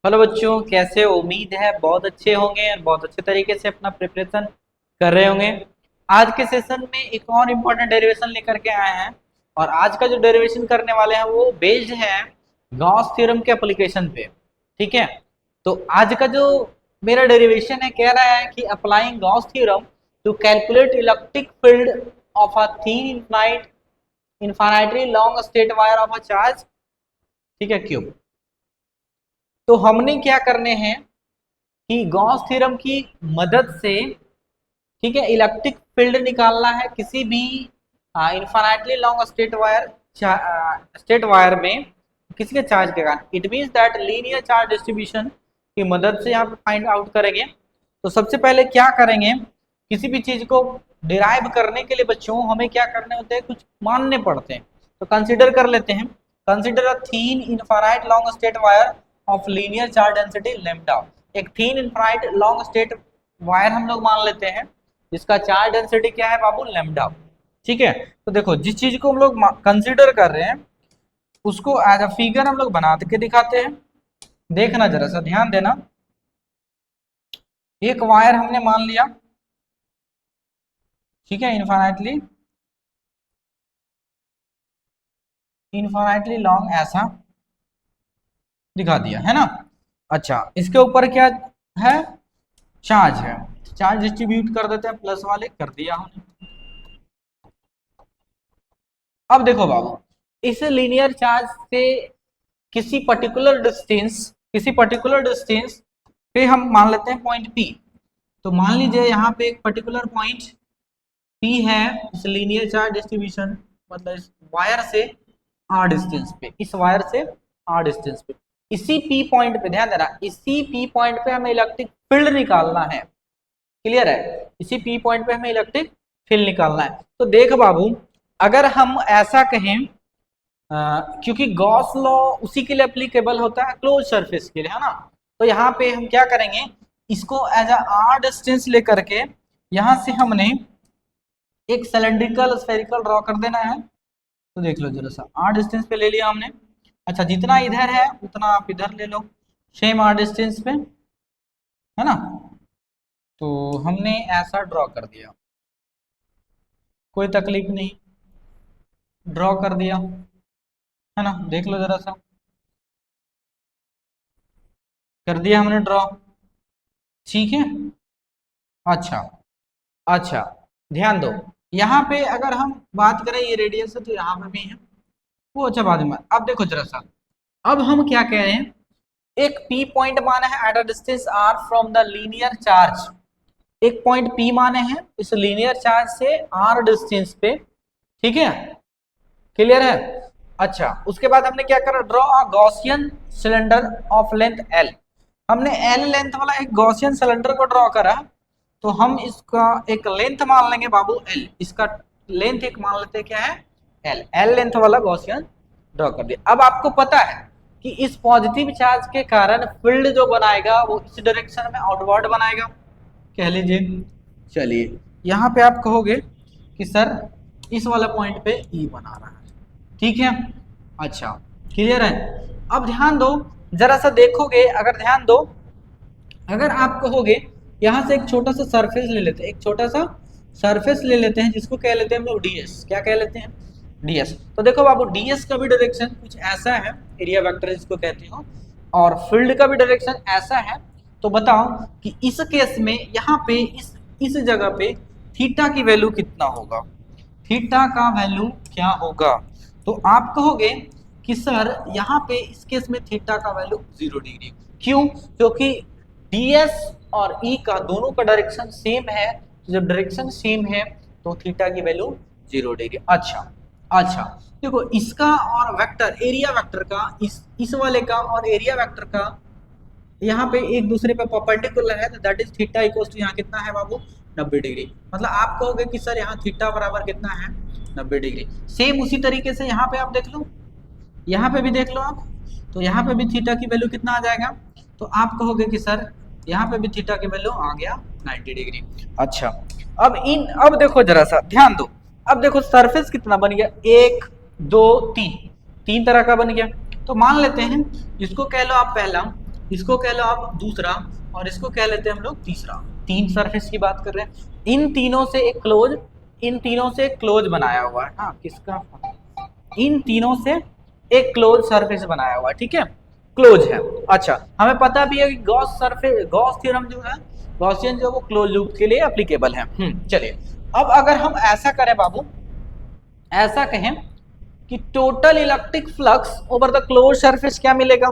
Hello बच्चों, कैसे हो? उम्मीद है बहुत अच्छे होंगे और बहुत अच्छे तरीके से अपना प्रिपरेशन कर रहे होंगे। आज के सेशन में एक और इम्पोर्टेंट डेरिवेशन लेकर के आए हैं और आज का जो डेरिवेशन करने वाले हैं वो बेस्ड है गॉस थ्योरम के एप्लीकेशन पे। ठीक है, तो आज का जो मेरा डेरिवेशन है कह रहा है कि applying Gauss theorem to calculate electric field of a thin infinitely long straight wire of a charge, ठीक है, क्यूब। तो हमने क्या करने हैं कि गॉस थ्योरम की मदद से, ठीक है, इलेक्ट्रिक फील्ड निकालना है किसी भी इनफाइनाइटली लॉन्ग स्टेट वायर में किसी के चार्ज के कारण। It means that linear charge distribution की मदद से यहाँ पे फाइंड आउट करेंगे। तो सबसे पहले क्या करेंगे, किसी भी चीज को डिराइव करने के लिए बच्चों हमें क्या करने होते हैं, कुछ मानने पड़ते हैं। तो कंसिडर कर लेते हैं, consider a thin infinite long state wire of linear charge density lambda. एक थीन इनफाइनाइट लॉन्ग स्टेट वायर हम लोग मान लेते हैं जिसका चार्ज डेंसिटी क्या है बाबू, लैम्डा। ठीक है, तो देखो जिस चीज को हम लोग कंसिडर कर रहे हैं उसको एज अ फिगर हम लोग बना के दिखाते हैं। देखना जरा सा ध्यान देना, एक वायर हमने मान लिया, ठीक है, इनफाइनाइटली लॉन्ग ऐसा दिखा दिया है ना। अच्छा, इसके ऊपर क्या है, चार्ज है। चार्ज डिस्ट्रीब्यूट कर देते हैं, प्लस वाले कर दिया हमने। अब देखो बाबू, इस लीनियर चार्ज से किसी पर्टिकुलर डिस्टेंस पे हम मान लेते हैं पॉइंट पी। तो मान लीजिए यहाँ पे एक पर्टिकुलर पॉइंट पी है इस लीनियर चार्ज डिस्ट्रीब्यूशन, मतलब इस वायर से आर डिस्टेंस पे, इस वायर से आर डिस्टेंस पे, इसी पी पॉइंट पे ध्यान देना, इसी पी पॉइंट पे हमें इलेक्ट्रिक फील्ड निकालना है। क्लियर है, इसी पी पॉइंट पे हमें इलेक्ट्रिक फील्ड निकालना है। तो देख बाबू, अगर हम ऐसा कहें, क्योंकि गॉस लॉ उसी के लिए एप्लीकेबल होता है क्लोज सरफेस के लिए, है ना। तो यहाँ पे हम क्या करेंगे, इसको एज अ आर डिस्टेंस लेकर के यहाँ से हमने एक सिलेंड्रिकल स्फेरिकल ड्रॉ कर देना है। तो देख लो जरा सा, आर डिस्टेंस पे ले लिया हमने। अच्छा, जितना इधर है उतना आप इधर ले लो, सेम आर डिस्टेंस पे, है ना। तो हमने ऐसा ड्रॉ कर दिया, कोई तकलीफ नहीं, ड्रॉ कर दिया, है ना। देख लो जरा सा, कर दिया हमने ड्रॉ, ठीक है। अच्छा, अच्छा, ध्यान दो, यहाँ पे अगर हम बात करें ये रेडियस है तो यहाँ पे भी है वो, अच्छा बाद में। अब देखो जरा सा, अब हम क्या कह रहे हैं, एक पी पॉइंट माना है at a distance R from the linear charge. एक पॉइंट पी माने हैं इस लीनियर चार्ज से आर डिस्टेंस पे, ठीक है, क्लियर है। अच्छा, उसके बाद हमने क्या करा, draw a Gaussian cylinder of length L. हमने एल लेंथ वाला एक गॉसियन सिलेंडर को ड्रॉ करा। तो हम इसका एक लेंथ मान लेंगे बाबू एल, इसका लेंथ एक मान लेते हैं क्या है, एल। एल लेंथ वाला गॉसियन ड्रॉ कर दिया। अब आपको पता है कि इस पॉजिटिव चार्ज के कारण फील्ड जो बनाएगा वो इस डायरेक्शन में आउटवर्ड बनाएगा, कह लीजिए। चलिए, यहाँ पे आप कहोगे कि सर इस वाला पॉइंट पे ई बना रहा है, ठीक है। अच्छा, क्लियर है। अब ध्यान दो जरा सा, देखोगे अगर ध्यान दो, अगर आप कहोगे यहाँ से एक छोटा सा सरफेस ले लेते हैं, एक छोटा सा सरफेस ले लेते हैं जिसको कह लेते हैं हम लोग डीएस। क्या कह लेते हैं, डीएस। तो देखो बाबू, डीएस का भी डायरेक्शन कुछ ऐसा है, एरिया वेक्टर जिसको कहते हो, और फील्ड का भी डायरेक्शन ऐसा है। तो बताओ कि इस केस में यहाँ पे इस जगह पे थीटा की वैल्यू कितना होगा, थीटा का वैल्यू क्या होगा। तो आप कहोगे कि सर यहाँ पे इस केस में थीटा का वैल्यू 0 डिग्री। क्यों, क्योंकि डीएस और ई का दोनों का डायरेक्शन सेम है। जब डायरेक्शन सेम है तो थीटा की वैल्यू 0 डिग्री। अच्छा, अच्छा, देखो इसका और वेक्टर, एरिया वेक्टर का, इस वाले का और एरिया वेक्टर का यहाँ पे एक दूसरे पे परपेंडिकुलर है, तो that is theta equals to यहाँ कितना है बाबू, 90 डिग्री। मतलब आप कहोगे कि सर यहाँ थीटा बराबर कितना है, 90 डिग्री। सेम उसी तरीके से यहाँ पे आप देख लो, यहाँ पे भी देख लो आप, तो यहाँ पे भी थीटा की वैल्यू कितना आ जाएगा। तो आप कहोगे कि सर यहाँ पे भी थीटा की वैल्यू आ गया 90 डिग्री। अच्छा, अब देखो जरा सा ध्यान दो, अब देखो सरफेस कितना बन गया, 1 2 3, तीन तरह का बन गया। तो मान लेते हैं, इसको कह लो आप पहला इसको कह लो आप दूसरा, और इसको कह लेते हैं हम लोग तीसरा। तीन सरफेस की बात कर रहे हैं, इन तीनों से एक क्लोज, इन तीनों से एक क्लोज बनाया हुआ है। हाँ किसका, इन तीनों से एक क्लोज सरफेस बनाया हुआ है, ठीक है, क्लोज है। अच्छा हमें पता भी है कि गॉस सरफेस, गॉस थ्योरम जो है, गॉसियन जो वो क्लोज लूप के लिए एप्लीकेबल है। चलिए अब अगर हम ऐसा करें बाबू, ऐसा कहें कि total electric flux over the close surface क्या मिलेगा,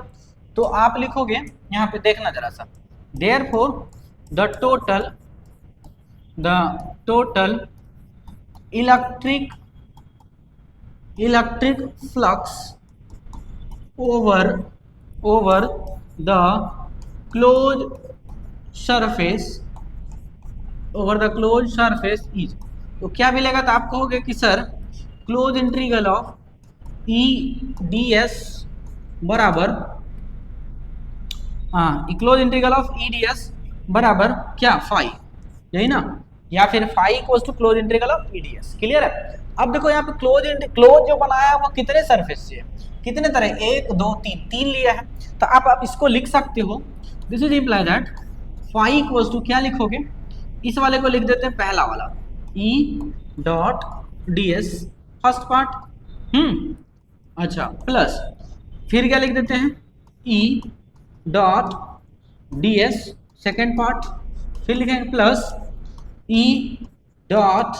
तो आप लिखोगे यहां पे, देखना जरा सा, therefore the total electric flux over the close surface, over the close surface is, तो क्या मिलेगा, तो आप कहोगे कि sir close integral of E D S बराबर, close integral of E D S बराबर क्या, फाई, यही ना, या फिर phi equals to close integral of E D S. Clear है। अब देखो यहाँ पे क्लोज जो बनाया है वो कितने सरफेस से है, कितने तरह, एक दो तीन, तीन लिया है, तो आप इसको लिख सकते हो, this is imply that phi equals to, क्या लिखोगे, इस वाले को लिख देते हैं पहला वाला, E dot D S first part, अच्छा, प्लस फिर क्या लिख देते हैं, E dot D S second part, फिर लिखेंगे plus E dot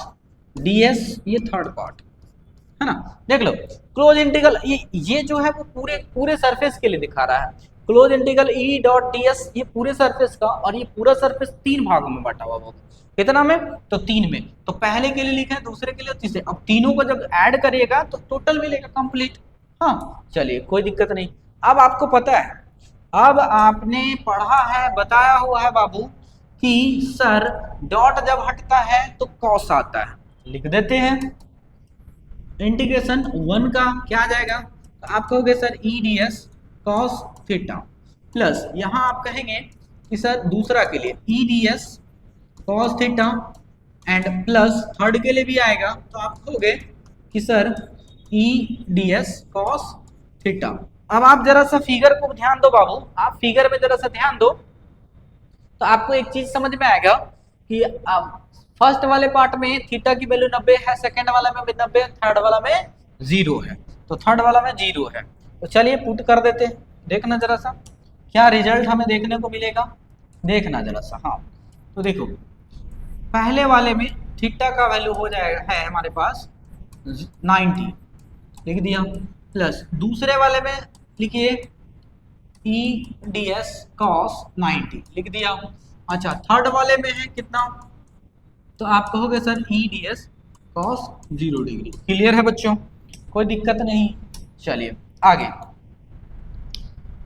D S ये थर्ड पार्ट, है ना। देख लो क्लोज इंटीग्रल, ये जो है वो पूरे सरफेस के लिए दिखा रहा है, close integral E dot D S ये पूरे सरफेस का, और ये पूरा सरफेस तीन भागों में बटा हुआ, वो कितना में, तो तीन में, तो पहले के लिए लिखे हैं, दूसरे के लिए, तीसरे, अब तीनों को जब ऐड करिएगा तो टोटल मिलेगा कंप्लीट। हाँ चलिए कोई दिक्कत नहीं। अब आपको पता है, अब आपने पढ़ा है, बताया हुआ है बाबू कि सर डॉट जब हटता है तो कॉस आता है, लिख देते हैं इंटीग्रेशन वन का क्या आ जाएगा, तो आप कहोगे सर ई D S cos theta, plus यहां आप कहेंगे कि सर दूसरा के लिए ई D S cos theta, and plus third के लिए भी आएगा, तो आप कहोगे कि सर ई डी एस कॉस थीटा। अब आप जरा सा फिगर को ध्यान दो बाबू, आप फिगर में जरा सा ध्यान दो, तो आपको एक चीज समझ में आएगा कि फर्स्ट वाले पार्ट में थीटा की वैल्यू 90 है, सेकंड वाला में 90, थर्ड वाला में 0 है, तो थर्ड वाला में 0 है, तो चलिए पुट कर देते हैं, देखना जरा सा क्या रिजल्ट हमें देखने को मिलेगा, देखना जरा सा। हाँ तो देखो पहले वाले में थीटा का वैल्यू हो जाएगा, है हमारे पास 90 लिख दिया, प्लस दूसरे वाले में लिखिए ई डी एस कॉस 90 लिख दिया। अच्छा थर्ड वाले में है कितना, तो आप कहोगे सर ई D S cos 0 degree. Clear है बच्चों, कोई दिक्कत नहीं। चलिए आगे,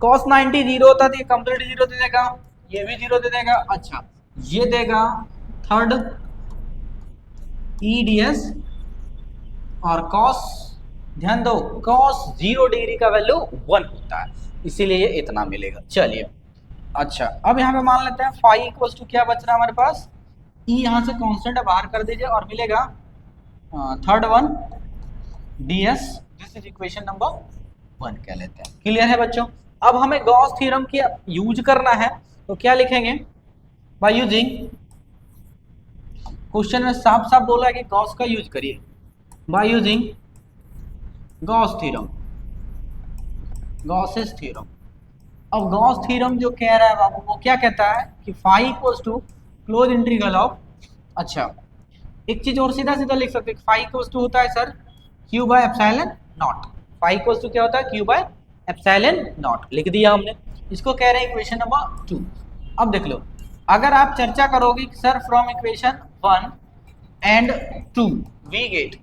कॉस 90 0 होता है तो ये कंप्लीट 0 दे देगा, ये भी 0 दे देगा। अच्छा ये देगा थर्ड ई डी एस, और कॉस, ध्यान दो कॉस 0 डिग्री का वैल्यू 1 होता है, इसीलिए ये इतना मिलेगा। चलिए अच्छा अब यहाँ पे मान लेते हैं फाई इक्वल्स टू क्या बच रहा है हमारे पास, ई यहाँ से कांस्टेंट बाहर कर दीजिए और मिलेगा third one D S, this is equation number 1 कह लेते हैं। क्लियर है बच्चों। अब हमें गॉस थ्योरम की यूज करना है, तो क्या लिखेंगे, बाय यूजिंग, क्वेश्चन में साफ साफ बोला है कि गॉस का यूज करिए, by using Gauss theorem, Gauss's theorem. अब गॉस थ्योरम जो कह रहा है बाबू वो क्या कहता है कि phi equals to close integral of, अच्छा एक चीज और सीधा सीधा लिख सकते हैं, फाई इक्वल्स टू होता है sir Q by epsilon naught, phi equals to क्या होता है, क्यू बाय एप्सिलॉन नॉट, लिख दिया हमने। इसको कह रहे हैं इक्वेशन नंबर 2। अब देख लो, अगर आप चर्चा करोगे sir from equation 1 and 2 we get,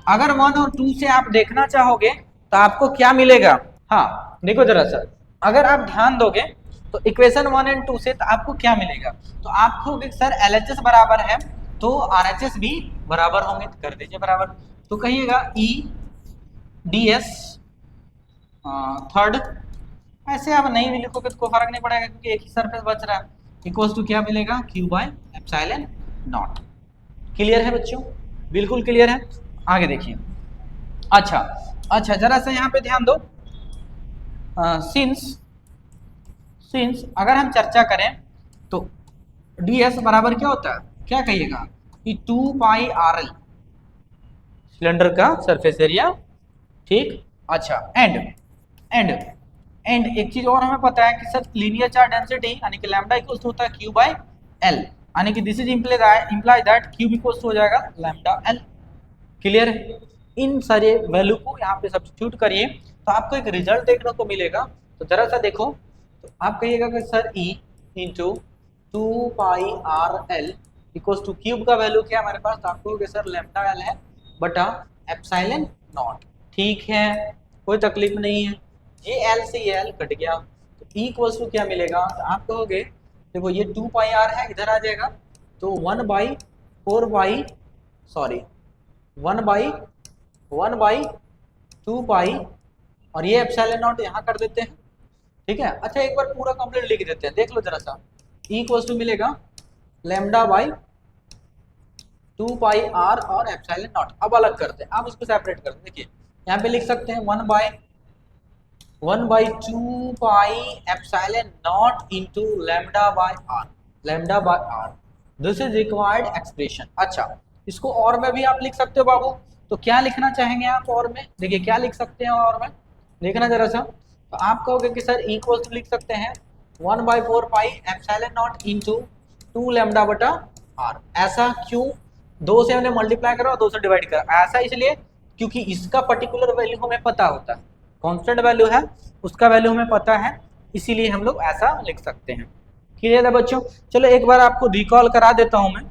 अगर 1 और 2 से आप देखना चाहोगे तो आपको क्या मिलेगा, हाँ देखो जरा सर, अगर आप ध्यान दोगे तो इक्वेशन 1 एंड 2 से तो आपको क्या मिलेगा, तो आप कहोगे सर LHS बराबर है तो RHS भी बराबर होंगे, तो कर दीजिए बराबर, तो कहिएगा ई डी एस थर्ड, ऐसे आप नहीं भी लिखोगे तो कोई फर्क नहीं पड़ेगा क्योंकि एक ही सरफेस बच रहा है, इक्वल्स टू क्या मिलेगा, Q by epsilon not. Clear है बच्चों, बिल्कुल क्लियर है। आगे देखिए, अच्छा जरा सा यहाँ पे ध्यान दो, सिंस अगर हम चर्चा करें तो ds बराबर क्या होता है, क्या कहिएगा कि 2 पाई आर एल सिलेंडर का सरफेस एरिया, ठीक। अच्छा एंड एक चीज और हमें पता है कि सर लीनियर चार्ज डेंसिटी यानी कि लैम्डा इक्वल्स होता है क्यू बाई एल, यानी कि this is imply that Q equals हो जाएगा लैम्डा एल। क्लियर है? इन सारे वैल्यू को यहाँ पे सब्स्टिट्यूट करिए तो आपको एक रिजल्ट देखने को मिलेगा। तो जरा सा देखो, तो आप कहिएगा कि sir E into 2 pi R L equals to cube का वैल्यू क्या है हमारे पास, तो आपको सर लैम्डा एल है बटा एप्सिलॉन नॉट। ठीक है, कोई तकलीफ नहीं है, ये एल से ये एल कट गया, तो E इक्वल्स टू क्या मिलेगा, तो आप कहोगे देखो ये 2 पाई आर है, इधर आ जाएगा तो 1 बाई 4 बाई सॉरी 1 बाई 2 पाई और ये एप्सिलॉन नॉट यहाँ कर देते हैं। ठीक है, अच्छा एक बार पूरा कंप्लीट लिख देते हैं, देख लो जरा सा। E इक्वल्स टू मिलेगा लैम्डा बाई 2 पाई आर और एप्सिलॉन नॉट। अब अलग करते हैं, आप इसको सेपरेट करते हैं, देखिए यहाँ पे लिख सकते हैं 1 by 2 pi epsilon naught into lambda by R, this is required expression. अच्छा इसको और में भी आप लिख सकते हो बाबू, तो क्या लिखना चाहेंगे आप और में, देखिए क्या लिख सकते हैं और में, देखना जरा सा। तो आप कहोगे कि सर इक्वल लिख सकते हैं 1 by 4 pi epsilon naught into 2 lambda बटा आर। ऐसा क्यों, 2 से हमने मल्टीप्लाई करा और 2 से डिवाइड करा, ऐसा इसलिए क्योंकि इसका पर्टिकुलर वैल्यू हमें पता होता है, कांस्टेंट वैल्यू है उसका वैल्यू हमें पता है, इसीलिए हम लोग ऐसा लिख सकते हैं। क्लियर है बच्चों? चलो एक बार आपको रिकॉल करा देता हूं मैं,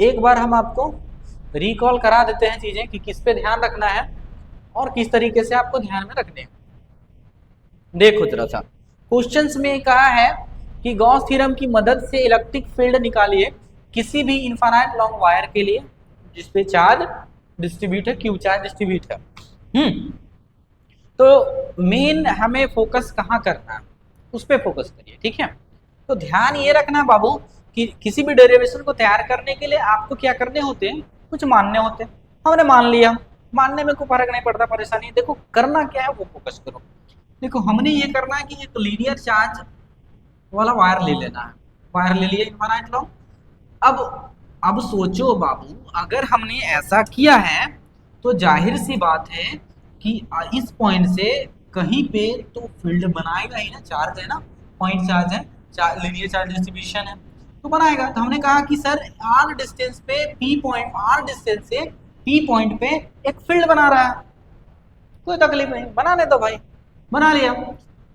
एक बार हम आपको रिकॉल करा देते हैं चीजें कि किस पे ध्यान रखना है और किस तरीके से आपको ध्यान में रखने हैं। देखो जरा सा, क्वेश्चंस में कहा है कि गॉस थ्योरम की मदद से इलेक्ट्रिक फील्ड निकालिए किसी भी इनफाइनाइट लॉन्ग वायर के लिए जिसपे चार्ज डिस्ट्रीब्यूट है, क्यू चार्ज डिस्ट्रीब्यूट है। तो मेन हमें फोकस कहाँ करना है, उस पर फोकस करिए, ठीक है। तो ध्यान ये रखना बाबू कि किसी भी डेरिवेशन को तैयार करने के लिए आपको क्या करने होते हैं, कुछ मानने होते हैं। हमने मान लिया, मानने में कोई फर्क नहीं पड़ता, परेशानी। देखो करना क्या है वो फोकस करो। देखो हमने ये करना है कि एक लीनियर चार्ज वाला वायर ले लेना है, वायर ले लिया इनफाइनाइट लॉन्ग। अब सोचो बाबू, अगर हमने ऐसा किया है तो जाहिर सी बात है कि इस पॉइंट से कहीं पे तो फील्ड बनाएगा ही ना, चार्ज है ना, पॉइंट चार्ज है, लीनियर चार्ज डिस्ट्रीब्यूशन है तो बनाएगा। तो हमने कहा कि सर आर डिस्टेंस पे आर डिस्टेंस से पी पॉइंट पे एक फील्ड बना रहा है, कोई तकलीफ नहीं, बनाने दो भाई, बना लिया।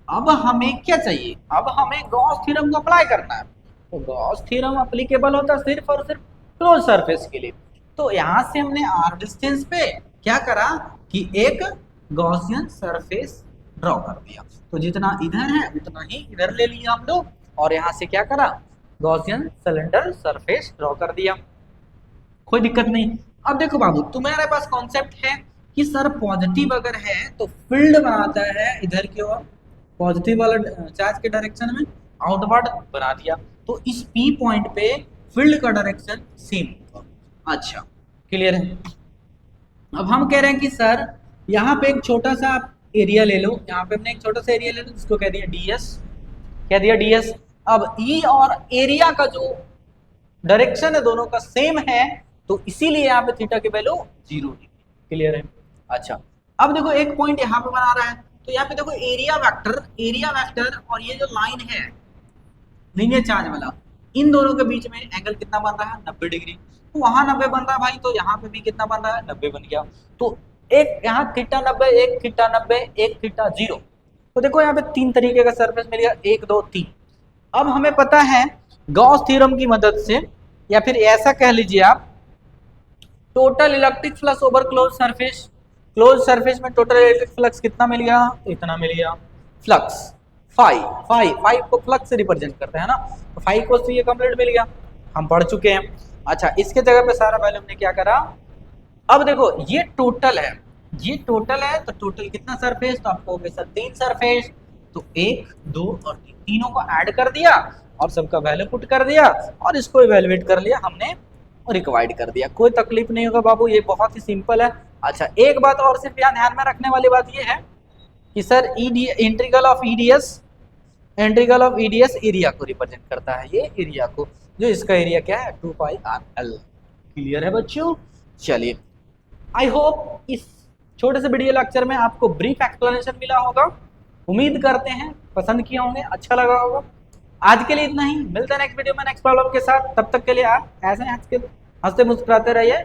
अब हमें क्या चाहिए, अब हमें गॉस थ्योरम को अप्लाई करना है। तो गॉस थ्योरम एप्लीकेबल होता है सिर्फ और सिर्फ क्लोज सरफेस के लिए। तो यहां से हमने आर डिस्टेंस पे क्या करा कि एक गॉसियन सरफेस ड्रॉ कर दिया। तो जितना इधर है उतना ही इधर ले लिया हम लोग, और यहां से क्या करा, गॉसियन सिलेंडर सरफेस ड्रॉ कर दिया, कोई दिक्कत नहीं। अब देखो बाबू, तुम्हारे पास कॉन्सेप्ट है कि सर पॉजिटिव अगर है तो फील्ड बनाता है इधर की ओर, पॉजिटिव वाला चार्ज के डायरेक्शन में आउटवर्ड बना दिया, तो इस पी पॉइंट पे फील्ड का डायरेक्शन सेम होगा। अच्छा क्लियर है? अब हम कह रहे हैं कि सर यहाँ पे एक छोटा सा आप एरिया ले लो, यहाँ पे हमने एक छोटा सा एरिया ले लो जिसको कह दिया डीएस, कह दिया डीएस। अब ई और एरिया का जो डायरेक्शन है दोनों का सेम है, तो इसीलिए यहाँ पे थीटा की वैल्यू 0 है। क्लियर है? अच्छा अब देखो एक पॉइंट यहाँ पे बना रहा है, तो यहाँ पे देखो एरिया वेक्टर और ये जो लाइन है लीनियर चार्ज वाला, इन दोनों के बीच में एंगल कितना बन रहा है, 90 डिग्री। तो वहां 90 बन रहा है भाई, तो यहाँ पे भी कितना बन रहा है, 90 बन गया। तो एक यहाँ थीटा 90, एक थीटा 90, एक थीटा 0। तो देखो यहाँ पे 3 तरीके का सरफेस मिल गया, 1 2 3। अब हमें पता है गॉस थ्योरम की मदद से, या फिर ऐसा कह लीजिए आप, total electric flux over close surface में टोटल इलेक्ट्रिक फ्लक्स कितना मिल गया, इतना मिल गया। फ्लक्स फाइव को फ्लक्स से रिप्रेजेंट करते हैं ना, तो 5 को तो ये कंप्लीट मिल गया, हम पढ़ चुके हैं। अच्छा इसके जगह पे सारा वैल्यू हमने क्या करा, अब देखो ये टोटल है, तो टोटल कितना सरफेस, तो आपको सर 3 सरफेस, तो 1 2 और 3 तीनों को ऐड कर दिया और सबका वैल्यू पुट कर दिया और इसको इवेलुएट कर लिया हमने और रिक्वायर्ड कर दिया, कोई तकलीफ नहीं होगा बाबू, ये बहुत ही सिंपल है। अच्छा एक बात और सिर्फ यहाँ ध्यान में रखने वाली बात ये है कि sir integral of EDS integral of EDS area को रिप्रेजेंट करता है, ये एरिया को, जो इसका एरिया क्या है 2πr_l। क्लियर है बच्चों? चलिए, आई होप इस छोटे से वीडियो लेक्चर में आपको ब्रीफ एक्सप्लेनेशन मिला होगा। उम्मीद करते हैं पसंद किए होंगे, अच्छा लगा होगा। आज के लिए इतना ही, मिलते हैं नेक्स्ट वीडियो में नेक्स्ट प्रॉब्लम के साथ। तब तक के लिए आप ऐसे हंसते मुस्कुराते रहिए।